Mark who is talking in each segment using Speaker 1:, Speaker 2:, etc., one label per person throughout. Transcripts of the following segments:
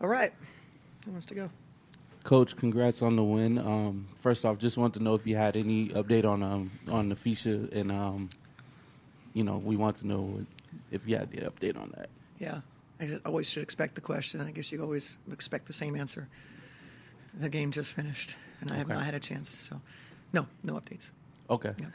Speaker 1: All right. Who wants to go?
Speaker 2: Coach, congrats on the win. First off, just wanted to know if you had any update on the Fisha, and we want to know if you had the update on that.
Speaker 1: Yeah. Always should expect the question. I guess you always expect the same answer. The game just finished, and I have not had a chance. So, no updates.
Speaker 2: Okay.
Speaker 1: Yeah.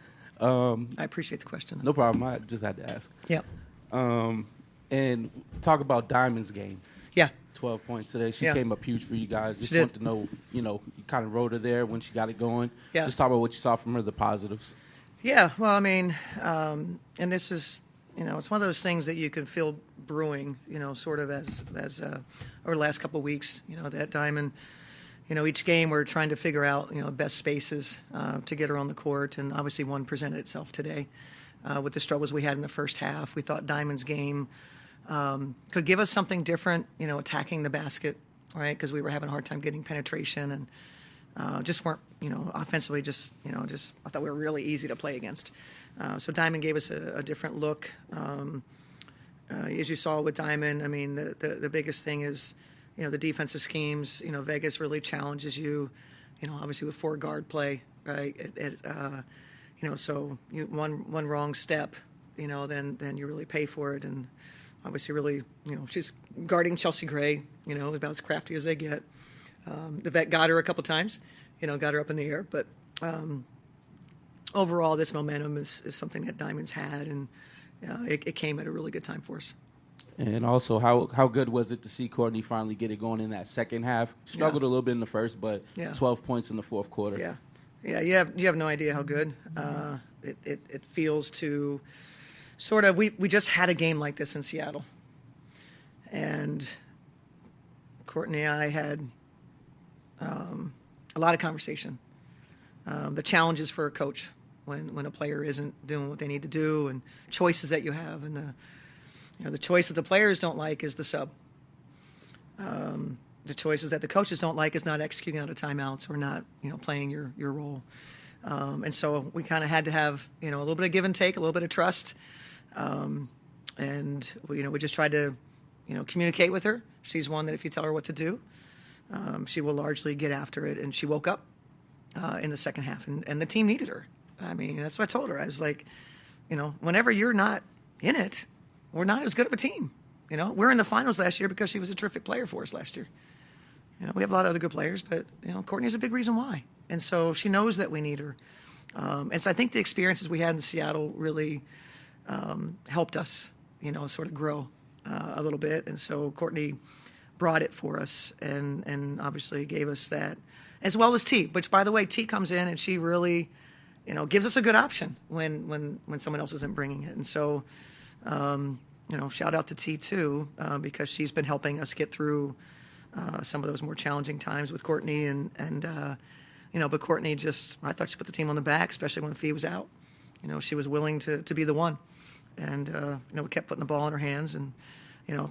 Speaker 1: I appreciate the question, though.
Speaker 2: No problem. I just had to ask.
Speaker 1: Yep.
Speaker 2: And talk about Diamond's game.
Speaker 1: Yeah.
Speaker 2: 12 points today. She
Speaker 1: Yeah.
Speaker 2: came up huge for you guys. Just
Speaker 1: She did.
Speaker 2: wanted to know, you kind of rode her there when she got it going.
Speaker 1: Yeah.
Speaker 2: Just talk about what you saw from her, the positives.
Speaker 1: Yeah. Well, I mean, and this is, it's one of those things that you can feel brewing, sort of as over the last couple of weeks, that Diamond, each game we're trying to figure out, best spaces to get her on the court. And obviously one presented itself today with the struggles we had in the first half. We thought Diamond's game could give us something different, attacking the basket, right? Because we were having a hard time getting penetration and just weren't, offensively just I thought we were really easy to play against. So Diamond gave us a different look. As you saw with Diamond, I mean, the biggest thing is, the defensive schemes. Vegas really challenges you, obviously with four guard play, right? So one wrong step, then you really pay for it. And obviously really, she's guarding Chelsea Gray, about as crafty as they get. The vet got her a couple times, got her up in the air. But overall, this momentum is something that Diamond's had, and it came at a really good time for us.
Speaker 2: And also, how good was it to see Courtney finally get it going in that second half? Struggled a little bit in the first, but 12 points in the fourth quarter.
Speaker 1: Yeah. You have no idea how good it feels to sort of. We just had a game like this in Seattle, and Courtney and I had a lot of conversation. The challenges for a coach when a player isn't doing what they need to do, and choices that you have, and the choice that the players don't like is the sub. The choices that the coaches don't like is not executing out of timeouts or not, playing your role. And so we kind of had to have, a little bit of give and take, a little bit of trust. And we just tried to, communicate with her. She's one that if you tell her what to do, she will largely get after it. And she woke up in the second half, and the team needed her. I mean, that's what I told her. I was like, whenever you're not in it, we're not as good of a team. We're in the finals last year because she was a terrific player for us last year. We have a lot of other good players, but, Courtney's a big reason why. And so she knows that we need her. And so I think the experiences we had in Seattle really helped us, sort of grow a little bit. And so Courtney brought it for us and obviously gave us that, as well as T, which, by the way, T comes in and she really, gives us a good option when someone else isn't bringing it. And so, shout out to T too, because she's been helping us get through some of those more challenging times with Courtney but Courtney I thought she put the team on the back, especially when Fee was out. She was willing to be the one, and we kept putting the ball in her hands. And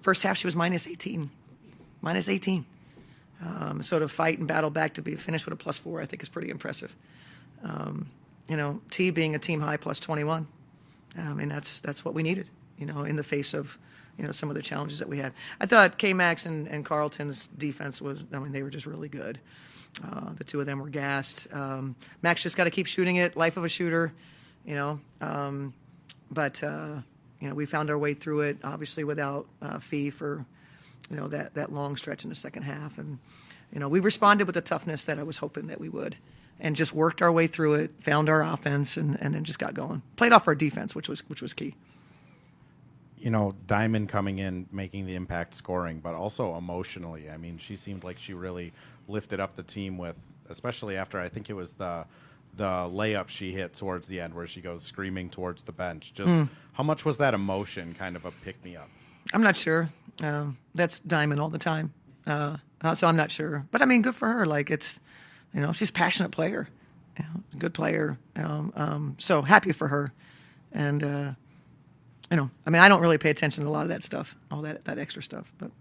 Speaker 1: first half she was minus 18. Sort of fight and battle back to be finished with a +4. I think is pretty impressive. T being a team high +21. I mean that's what we needed. In the face of, some of the challenges that we had. I thought K-Max and Carlton's defense they were just really good. The two of them were gassed. Max just got to keep shooting it, life of a shooter, But we found our way through it, obviously without Fee for, that long stretch in the second half. And, we responded with the toughness that I was hoping that we would, and just worked our way through it, found our offense, and then just got going. Played off our defense, which was key.
Speaker 3: Diamond coming in, making the impact scoring, but also emotionally. I mean, she seemed like she really lifted up the team with, especially after I think it was the layup she hit towards the end where she goes screaming towards the bench. Just how much was that emotion kind of a pick-me-up?
Speaker 1: I'm not sure. That's Diamond all the time. So I'm not sure. But, I mean, good for her. Like, it's, she's a passionate player, good player. So happy for her. And, I don't really pay attention to a lot of that stuff, all that extra stuff. But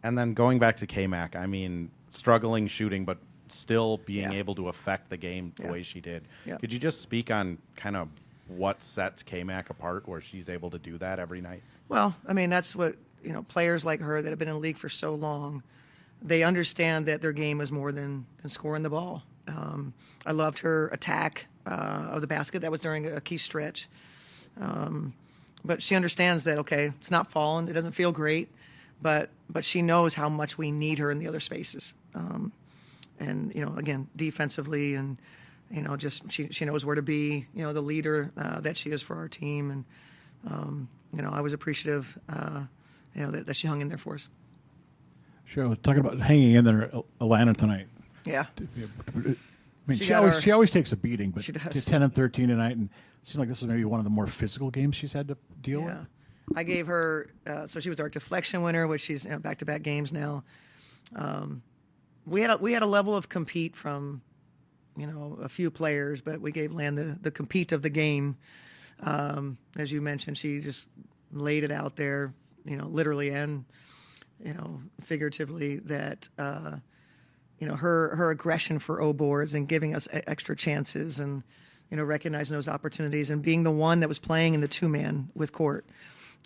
Speaker 3: and then going back to K-Mac, I mean, struggling shooting, but still being able to affect the game the way she did.
Speaker 1: Yeah.
Speaker 3: Could you just speak on kind of what sets K-Mac apart, where she's able to do that every night?
Speaker 1: Well, I mean, that's what players like her that have been in the league for so long, they understand that their game is more than scoring the ball. I loved her attack of the basket. That was during a key stretch. But she understands that, okay, it's not falling. It doesn't feel great. But she knows how much we need her in the other spaces. And, again, defensively and, just she knows where to be, the leader that she is for our team. And, I was appreciative, that she hung in there for us.
Speaker 4: Sure. I was talking about hanging in there, Atlanta tonight.
Speaker 1: Yeah.
Speaker 4: I mean, she always takes a beating, but
Speaker 1: she does.
Speaker 4: 10 and 13 tonight, and it seemed like this was maybe one of the more physical games she's had to deal with.
Speaker 1: I gave her, so she was our deflection winner, which she's back-to-back games now. We had a level of compete from, a few players, but we gave Lan the compete of the game. As you mentioned, she just laid it out there, literally and, figuratively that, her aggression for O boards and giving us extra chances and, recognizing those opportunities and being the one that was playing in the two-man with Court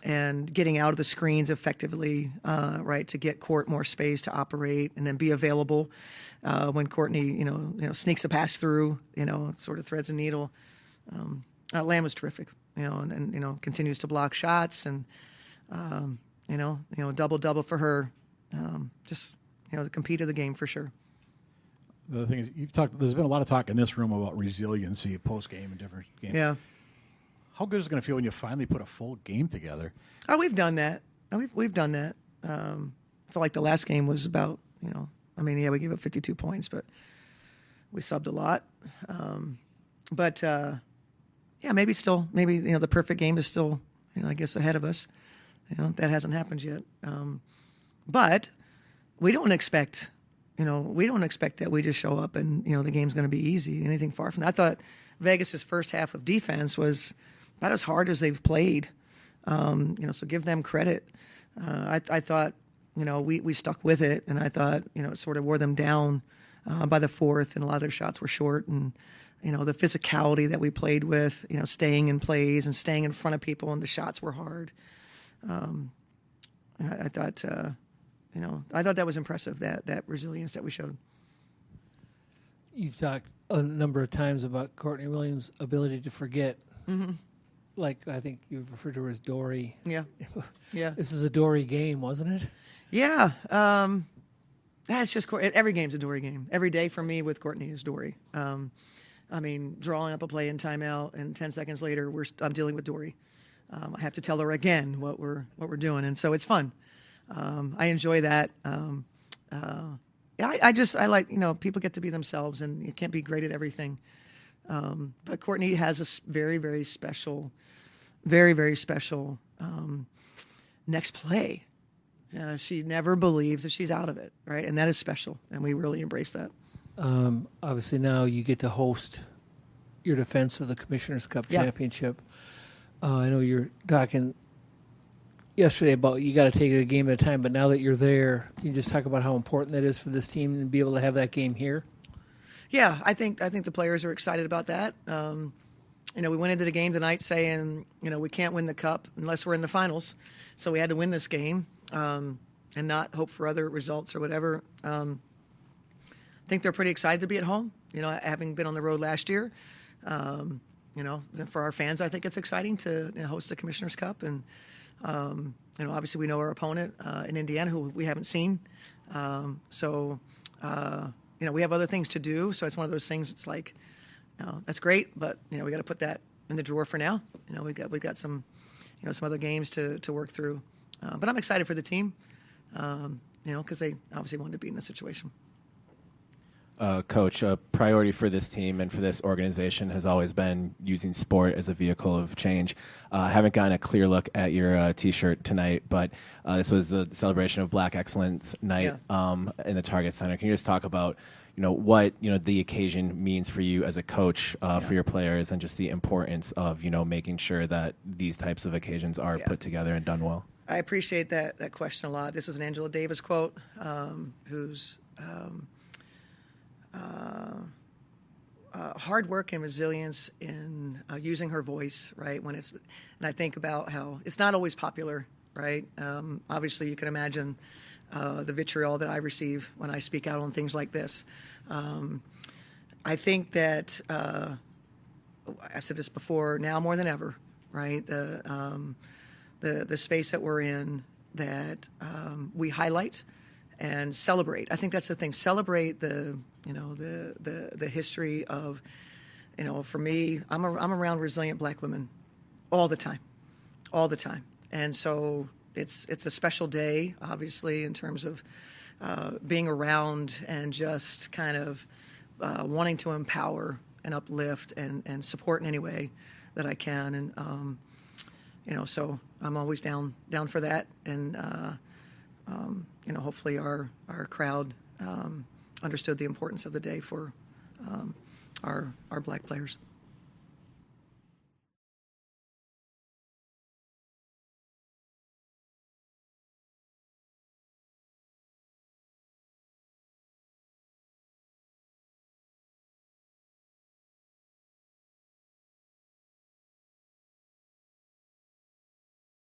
Speaker 1: and getting out of the screens effectively, right, to get Court more space to operate and then be available when Courtney, sneaks a pass through, sort of threads a needle. Lamb was terrific, and continues to block shots and, double for her. Just, the compete of the game for sure.
Speaker 4: The other thing is, there's been a lot of talk in this room about resiliency post-game and different games.
Speaker 1: Yeah.
Speaker 4: How good is it going to feel when you finally put a full game together?
Speaker 1: Oh, we've done that. We've done that. I feel like the last game was about, we gave up 52 points, but we subbed a lot. Maybe the perfect game is still, I guess ahead of us. That hasn't happened yet. But we don't expect that we just show up and, the game's going to be easy. Anything far from that. I thought Vegas's first half of defense was about as hard as they've played. So give them credit. I thought, we stuck with it, and I thought, it sort of wore them down by the fourth, and a lot of their shots were short. And, the physicality that we played with, staying in plays and staying in front of people, and the shots were hard. I thought that was impressive, that resilience that we showed.
Speaker 5: You've talked a number of times about Courtney Williams' ability to forget.
Speaker 1: Mm-hmm.
Speaker 5: Like, I think you referred to her as Dory.
Speaker 1: Yeah. Yeah.
Speaker 5: This is a Dory game, wasn't it?
Speaker 1: Yeah. That's just every game's a Dory game. Every day for me with Courtney is Dory. Drawing up a play in timeout, and 10 seconds later, I'm dealing with Dory. I have to tell her again what we're doing, and so it's fun. I enjoy that. I like, people get to be themselves, and you can't be great at everything. But Courtney has a very, very special next play. She never believes that she's out of it, right? And that is special, and we really embrace that.
Speaker 5: Obviously, now you get to host your defense of the Commissioner's Cup Championship. I know you're talking yesterday about you got to take it a game at a time, but now that you're there, can you just talk about how important that is for this team and be able to have that game here?
Speaker 1: Yeah, I think the players are excited about that. We went into the game tonight saying, we can't win the cup unless we're in the finals, so we had to win this game and not hope for other results or whatever. I think they're pretty excited to be at home. Having been on the road last year. For our fans, I think it's exciting to host the Commissioner's Cup. And, obviously we know our opponent in Indiana, who we haven't seen. We have other things to do. So it's one of those things, it's like, that's great, but, we got to put that in the drawer for now. We've got some, some other games to work through. But I'm excited for the team, because they obviously wanted to be in this situation.
Speaker 6: Coach, a priority for this team and for this organization has always been using sport as a vehicle of change. I haven't gotten a clear look at your T-shirt tonight, but this was the celebration of Black Excellence Night in the Target Center. Can you just talk about, what the occasion means for you as a coach for your players, and just the importance of making sure that these types of occasions are put together and done well?
Speaker 1: I appreciate that question a lot. This is an Angela Davis quote, who's hard work and resilience in using her voice, right? And I think about how it's not always popular right? Obviously, you can imagine the vitriol that I receive when I speak out on things like this. I think that I've said this before, now more than ever, right? The space that we're in, that we highlight and celebrate. I think that's the thing. Celebrate the history of, for me, I'm around resilient Black women all the time, and so it's a special day, obviously, in terms of being around and just kind of wanting to empower and uplift and support in any way that I can, and so I'm always down for that, and hopefully our crowd understood the importance of the day for our Black players.